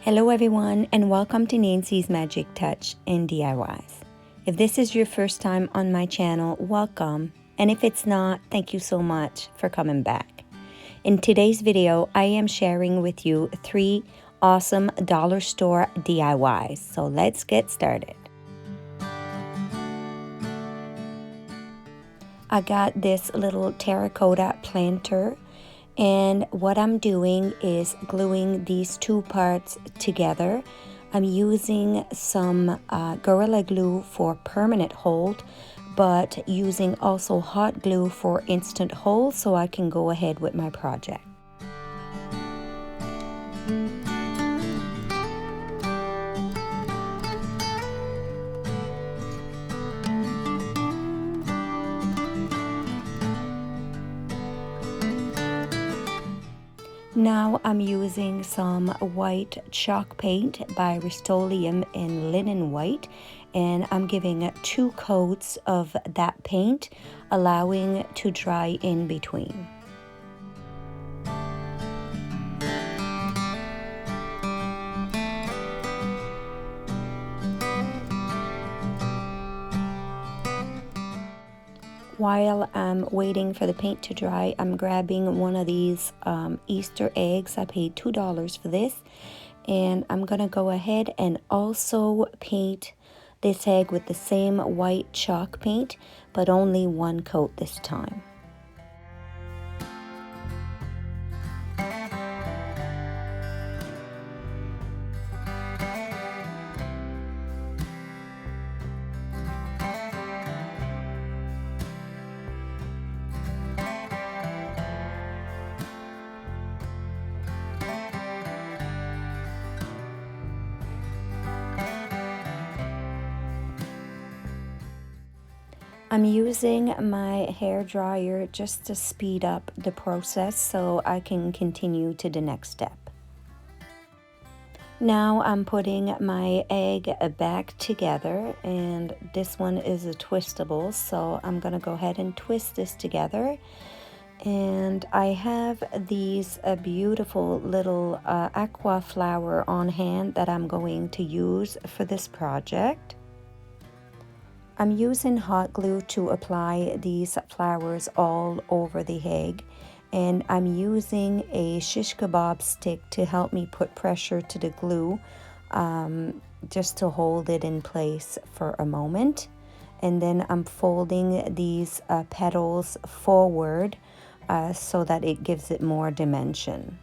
Hello everyone and welcome to Nancy's Magic Touch and DIYs. If this is your first time on my channel, welcome. And if it's not, thank you so much for coming back. In today's video, I am sharing with you 3 awesome dollar store DIYs. So let's get started. I got this little Terra Cota planter. And what I'm doing is gluing these 2 parts together. I'm using some Gorilla Glue for permanent hold, but using also hot glue for instant hold so I can go ahead with my project. Now I'm using some white chalk paint by Rust-Oleum in linen white, and I'm giving 2 coats of that paint, allowing to dry in between. While I'm waiting for the paint to dry, I'm grabbing one of these Easter eggs. I paid $2 for this. And I'm going to go ahead and also paint this egg with the same white chalk paint, but only 1 coat this time. I'm using my hair dryer just to speed up the process so I can continue to the next step. Now I'm putting my egg back together, and this one is a twistable, so I'm gonna go ahead and twist this together. And I have these beautiful little aqua flower on hand that I'm going to use for this project. I'm using hot glue to apply these flowers all over the egg, and I'm using a shish kebab stick to help me put pressure to the glue, just to hold it in place for a moment. And then I'm folding these petals forward so that it gives it more dimension.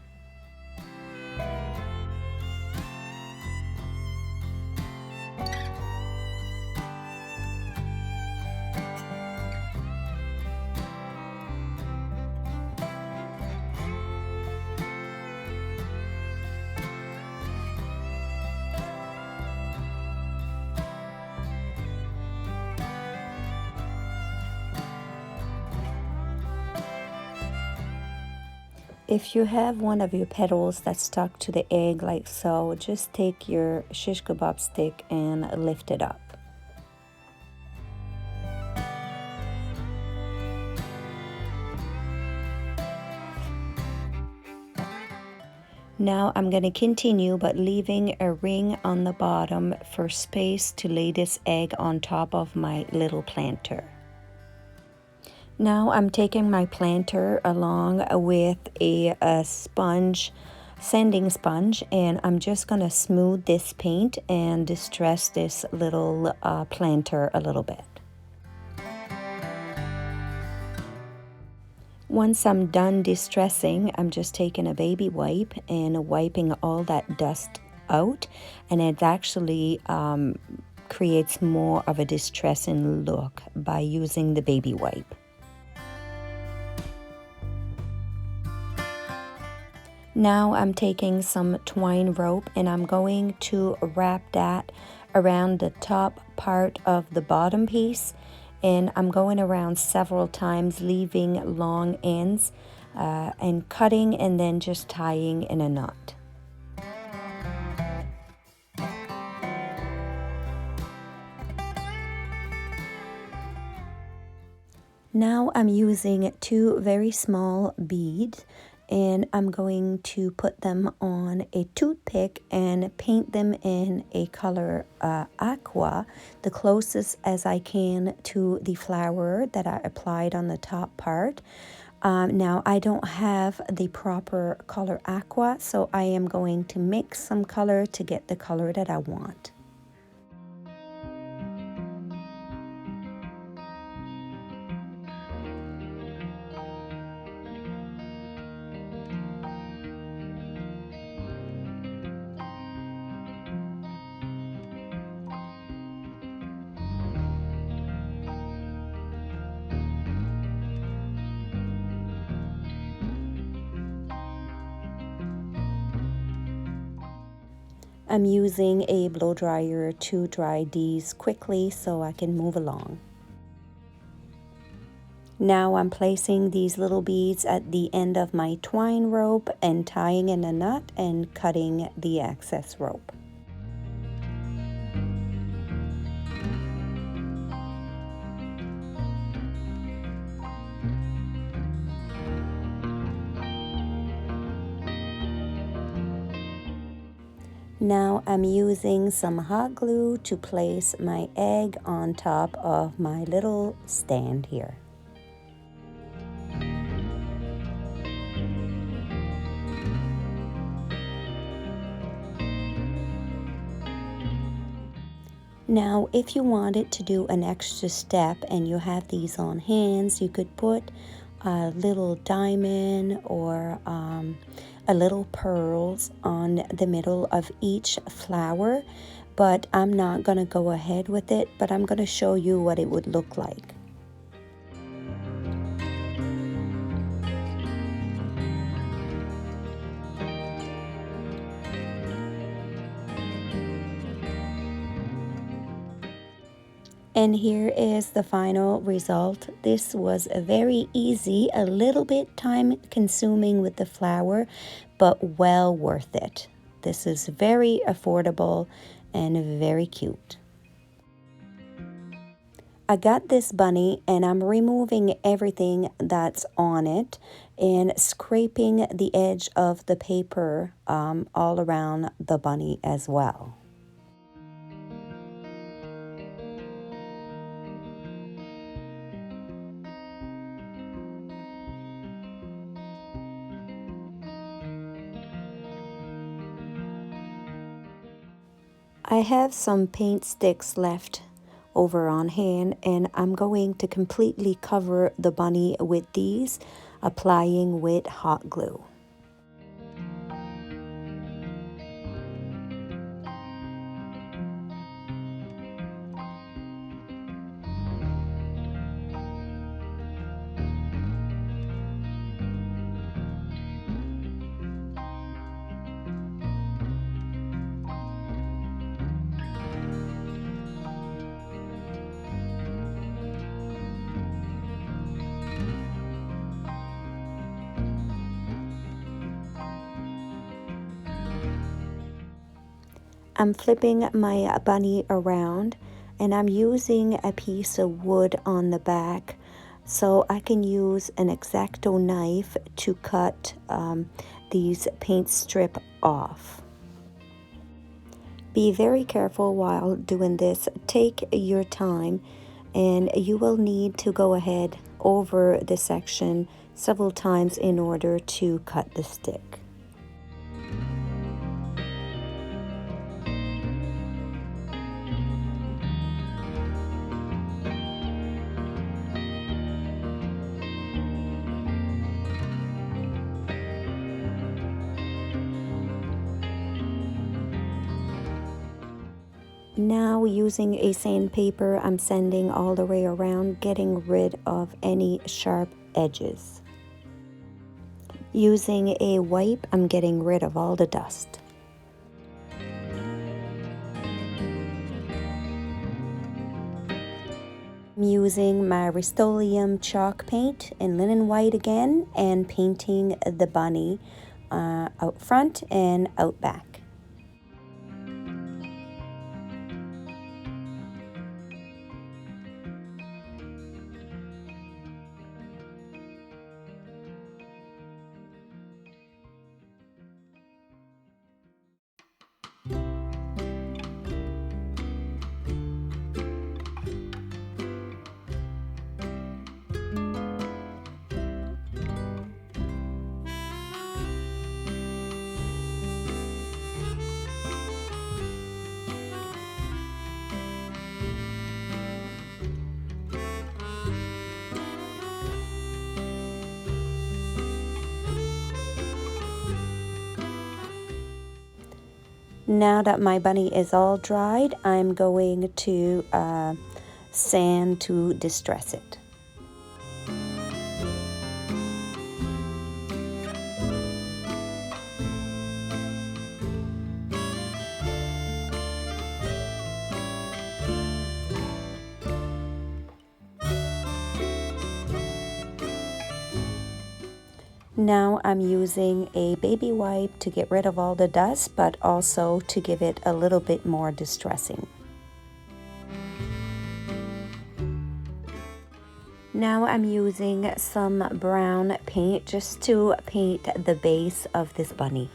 If you have one of your petals that's stuck to the egg like so, just take your shish kebab stick and lift it up. Now I'm going to continue, but leaving a ring on the bottom for space to lay this egg on top of my little planter. Now I'm taking my planter along with a sponge, sanding sponge, and I'm just going to smooth this paint and distress this little planter a little bit. Once I'm done distressing, I'm just taking a baby wipe and wiping all that dust out, and it actually creates more of a distressing look by using the baby wipe. Now I'm taking some twine rope and I'm going to wrap that around the top part of the bottom piece, and I'm going around several times, leaving long ends and cutting and then just tying in a knot. Now I'm using 2 very small beads And I'm going to put them on a toothpick and paint them in a color aqua, the closest as I can to the flower that I applied on the top part. Now I don't have the proper color aqua, so I am going to mix some color to get the color that I want. I'm using a blow dryer to dry these quickly so I can move along. Now I'm placing these little beads at the end of my twine rope and tying in a knot and cutting the excess rope. Now I'm using some hot glue to place my egg on top of my little stand here. Now, if you wanted to do an extra step and you have these on hands, you could put a little diamond or a little pearls on the middle of each flower, but I'm not going to go ahead with it, but I'm going to show you what it would look like. And here is the final result. This was a very easy, a little bit time consuming with the flower, but well worth it. This is very affordable and very cute. I got this bunny and I'm removing everything that's on it and scraping the edge of the paper all around the bunny as well. I have some paint sticks left over on hand and I'm going to completely cover the bunny with these, applying with hot glue. I'm flipping my bunny around and I'm using a piece of wood on the back so I can use an X-Acto knife to cut these paint strip off. Be very careful while doing this. Take your time and you will need to go ahead over the section several times in order to cut the stick. Now using a sandpaper, I'm sanding all the way around, getting rid of any sharp edges. Using a wipe, I'm getting rid of all the dust. I'm using my Rust-Oleum chalk paint in linen white again and painting the bunny out front and out back. Now that my bunny is all dried, I'm going to sand to distress it. Now I'm using a baby wipe to get rid of all the dust, but also to give it a little bit more distressing. Now I'm using some brown paint just to paint the base of this bunny.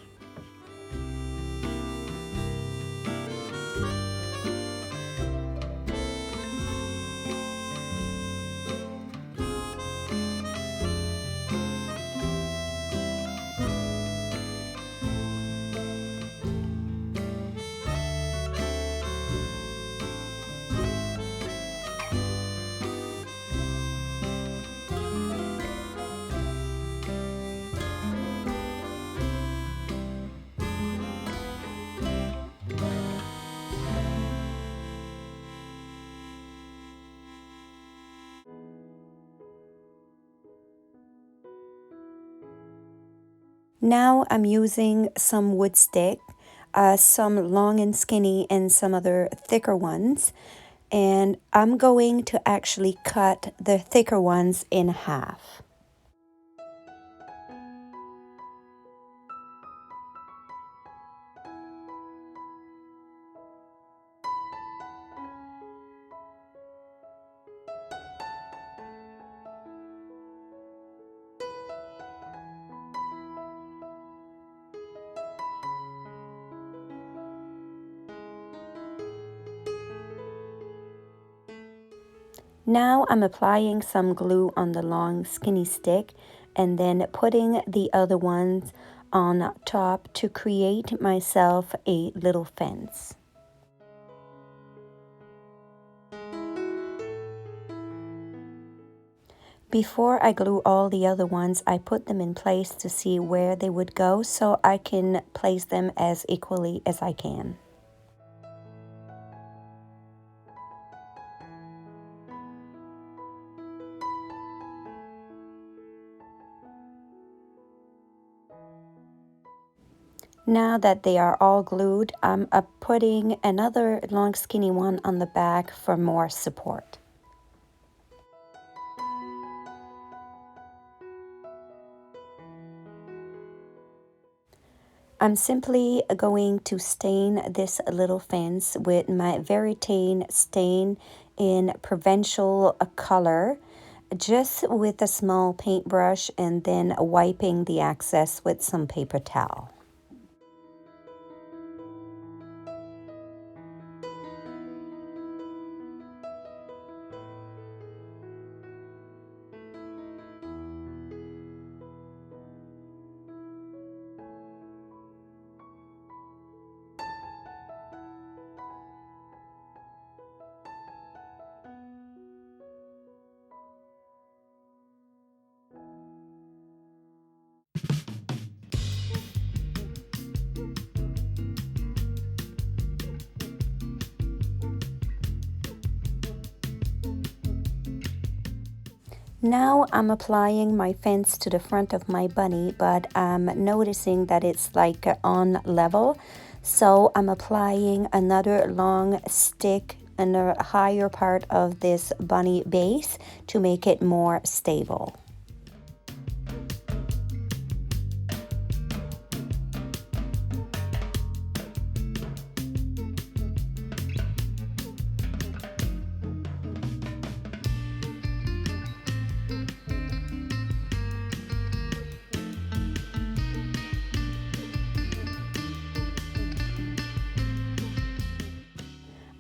Now I'm using some wood stick, some long and skinny and some other thicker ones, and I'm going to actually cut the thicker ones in half. Now I'm applying some glue on the long skinny stick and then putting the other ones on top to create myself a little fence. Before I glue all the other ones, I put them in place to see where they would go so I can place them as equally as I can. Now that they are all glued, I'm putting another long skinny one on the back for more support. I'm simply going to stain this little fence with my Veritane stain in Provincial color, just with a small paintbrush, and then wiping the excess with some paper towel. Now I'm applying my fence to the front of my bunny, but I'm noticing that it's like on level. So I'm applying another long stick in the higher part of this bunny base to make it more stable.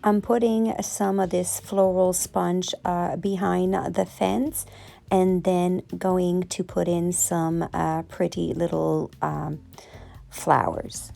I'm putting some of this floral sponge behind the fence and then going to put in some pretty little flowers.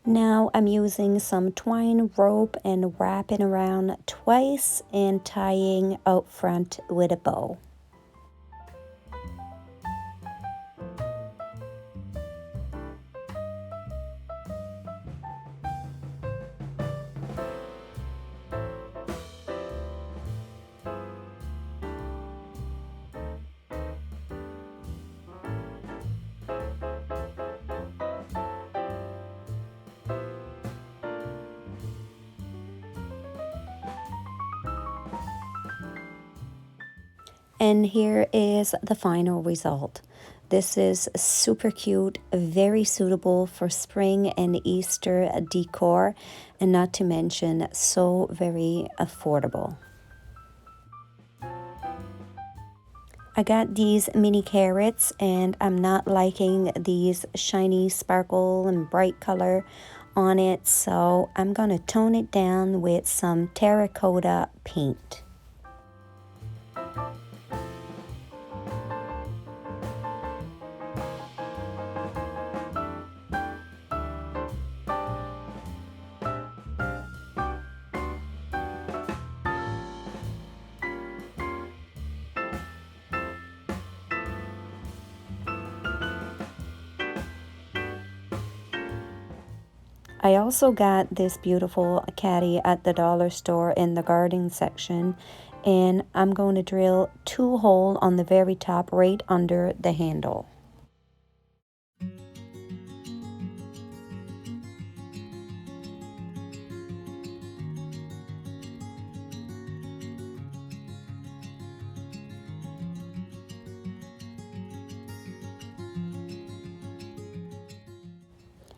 Now I'm using some twine rope and wrapping around twice and tying out front with a bow. And here is the final result. This is super cute, very suitable for spring and Easter decor, and not to mention so very affordable. I got these mini carrots and I'm not liking these shiny sparkle and bright color on it, so I'm gonna tone it down with some Terra Cota paint. I also got this beautiful caddy at the dollar store in the garden section, and I'm going to drill 2 holes on the very top right under the handle.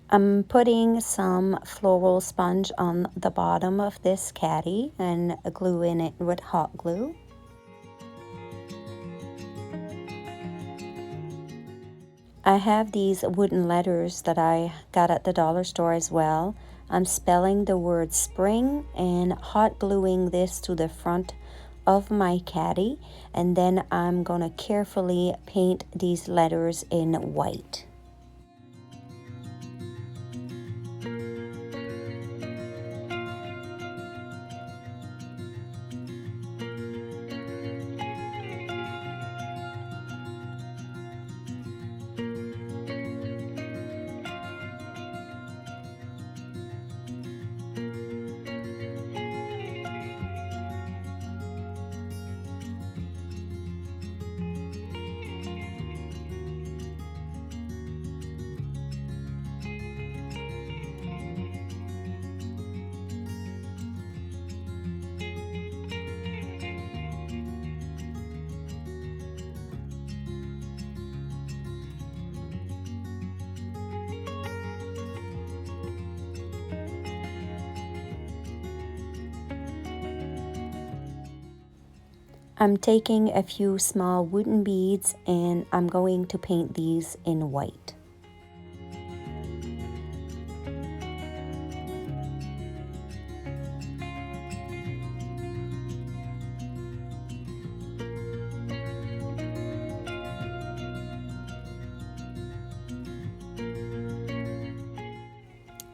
I'm putting some floral sponge on the bottom of this caddy and gluing it with hot glue. I have these wooden letters that I got at the dollar store as well. I'm spelling the word spring and hot gluing this to the front of my caddy, and then I'm gonna carefully paint these letters in white. I'm taking a few small wooden beads and I'm going to paint these in white.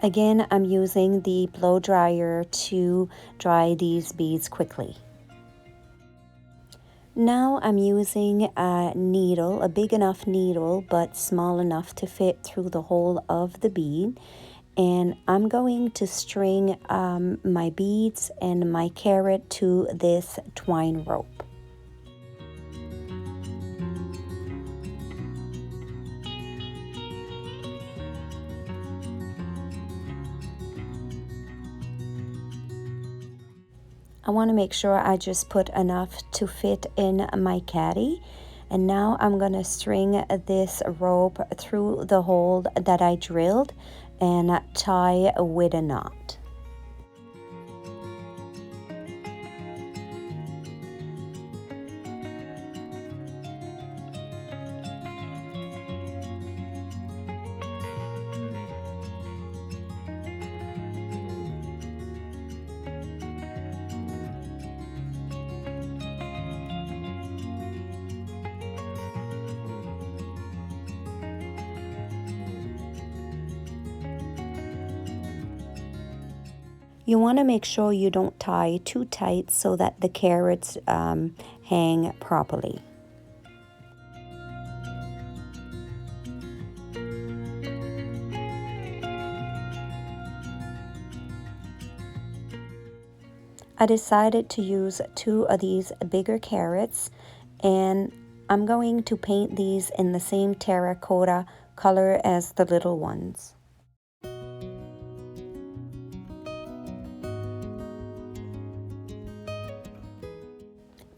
Again, I'm using the blow dryer to dry these beads quickly. Now I'm using a needle, a big enough needle, but small enough to fit through the hole of the bead. And I'm going to string my beads and my carrot to this twine rope. I want to make sure I just put enough to fit in my caddy. And now I'm going to string this rope through the hole that I drilled and tie with a knot. You want to make sure you don't tie too tight so that the carrots hang properly. I decided to use 2 of these bigger carrots, and I'm going to paint these in the same terracotta color as the little ones.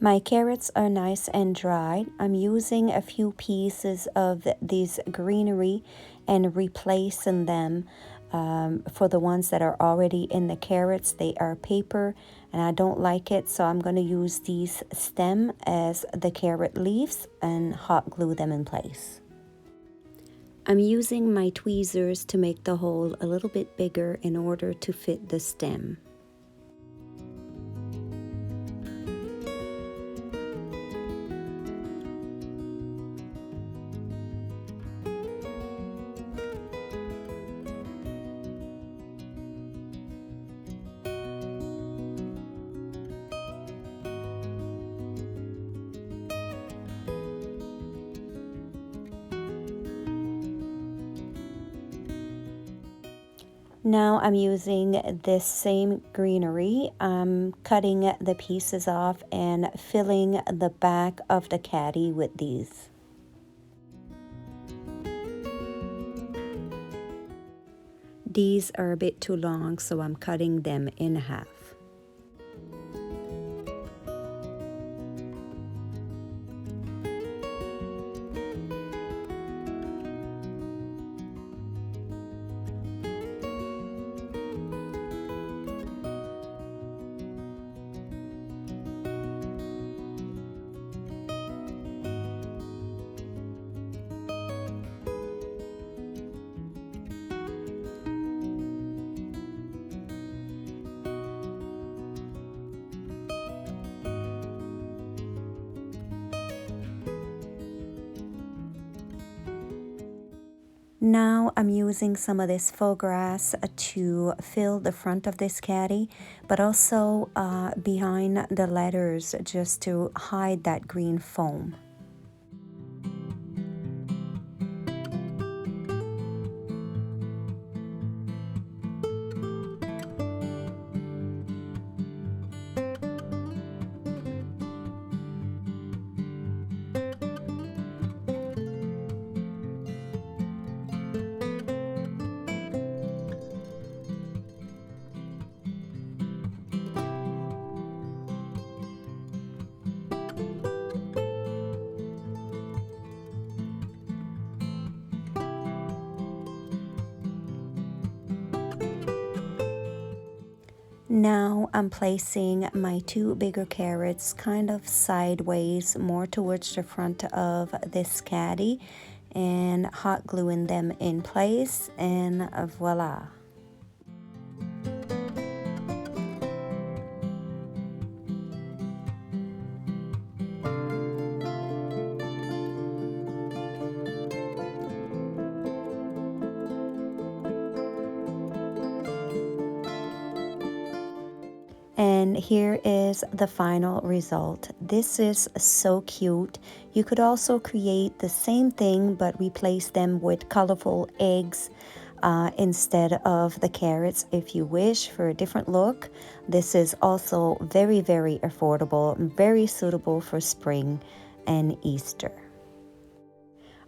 My carrots are nice and dried. I'm using a few pieces of these greenery and replacing them for the ones that are already in the carrots. They are paper and I don't like it, so I'm going to use these stem as the carrot leaves and hot glue them in place. I'm using my tweezers to make the hole a little bit bigger in order to fit the stem. Now I'm using this same greenery. I'm cutting the pieces off and filling the back of the caddy with these. These are a bit too long, so I'm cutting them in half. Now I'm using some of this faux grass to fill the front of this caddy, but also behind the letters just to hide that green foam. Now I'm placing my 2 bigger carrots kind of sideways, more towards the front of this caddy, and hot gluing them in place, and voila. And here is the final result. This is so cute. You could also create the same thing but replace them with colorful eggs instead of the carrots if you wish for a different look. This is also very, very affordable, very suitable for spring and Easter.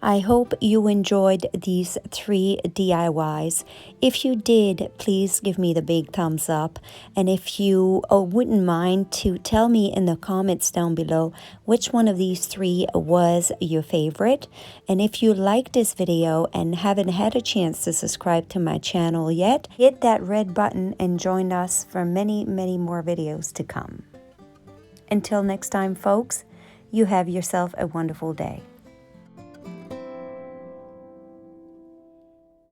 I hope you enjoyed these 3 DIYs. If you did, please give me the big thumbs up. And if you wouldn't mind to tell me in the comments down below which one of these 3 was your favorite. And if you liked this video and haven't had a chance to subscribe to my channel yet, hit that red button and join us for many, many more videos to come. Until next time, folks, you have yourself a wonderful day.